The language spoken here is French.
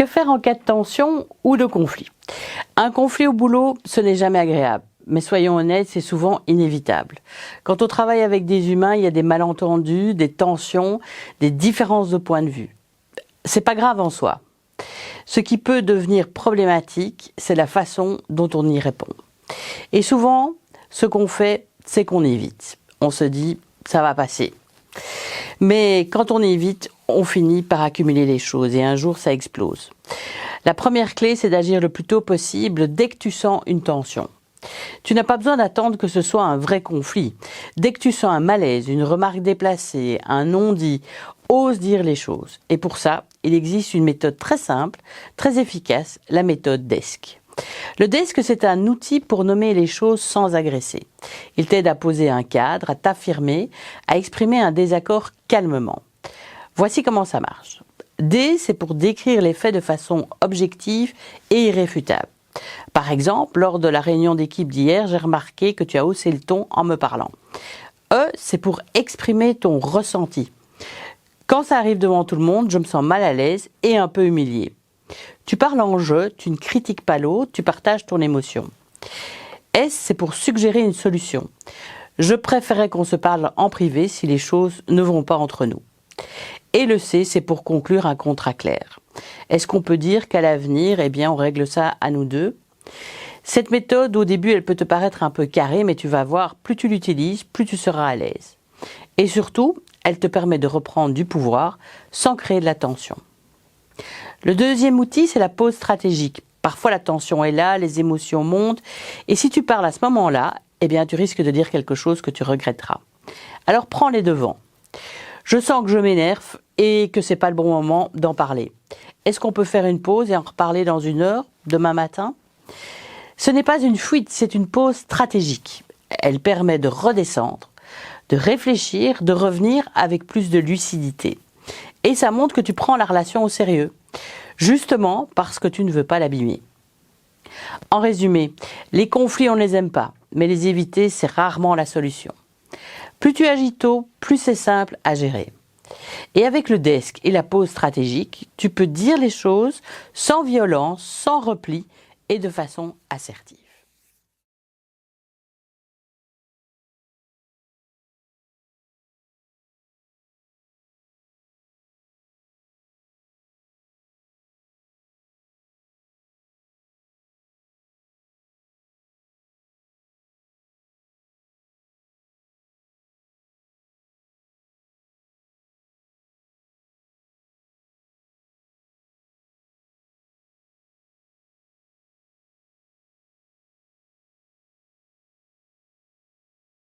Que faire en cas de tension ou de conflit? Un conflit au boulot, ce n'est jamais agréable. Mais soyons honnêtes, c'est souvent inévitable. Quand on travaille avec des humains, il y a des malentendus, des tensions, des différences de point de vue. C'est pas grave en soi. Ce qui peut devenir problématique, c'est la façon dont on y répond. Et souvent, ce qu'on fait, c'est qu'on évite. On se dit, ça va passer. Mais quand on évite, on finit par accumuler les choses et un jour, ça explose. La première clé, c'est d'agir le plus tôt possible dès que tu sens une tension. Tu n'as pas besoin d'attendre que ce soit un vrai conflit. Dès que tu sens un malaise, une remarque déplacée, un non-dit, ose dire les choses. Et pour ça, il existe une méthode très simple, très efficace, la méthode DESC. Le DESC, c'est un outil pour nommer les choses sans agresser. Il t'aide à poser un cadre, à t'affirmer, à exprimer un désaccord calmement. Voici comment ça marche. D, c'est pour décrire les faits de façon objective et irréfutable. Par exemple, lors de la réunion d'équipe d'hier, j'ai remarqué que tu as haussé le ton en me parlant. E, c'est pour exprimer ton ressenti. Quand ça arrive devant tout le monde, je me sens mal à l'aise et un peu humiliée. Tu parles en jeu, tu ne critiques pas l'autre, tu partages ton émotion. S, c'est pour suggérer une solution. Je préférerais qu'on se parle en privé si les choses ne vont pas entre nous. Et le C, c'est pour conclure un contrat clair. Est-ce qu'on peut dire qu'à l'avenir, on règle ça à nous deux? Cette méthode, au début, elle peut te paraître un peu carrée, mais tu vas voir, plus tu l'utilises, plus tu seras à l'aise. Et surtout, elle te permet de reprendre du pouvoir sans créer de la tension. Le deuxième outil, c'est la pause stratégique. Parfois, la tension est là, les émotions montent, et si tu parles à ce moment-là, tu risques de dire quelque chose que tu regretteras. Alors, prends les devants. Je sens que je m'énerve et que c'est pas le bon moment d'en parler. Est-ce qu'on peut faire une pause et en reparler dans 1 heure, demain matin? Ce n'est pas une fuite, c'est une pause stratégique. Elle permet de redescendre, de réfléchir, de revenir avec plus de lucidité. Et ça montre que tu prends la relation au sérieux, justement parce que tu ne veux pas l'abîmer. En résumé, les conflits, on ne les aime pas, mais les éviter, c'est rarement la solution. Plus tu agis tôt, plus c'est simple à gérer. Et avec le DESC et la pause stratégique, tu peux dire les choses sans violence, sans repli et de façon assertive.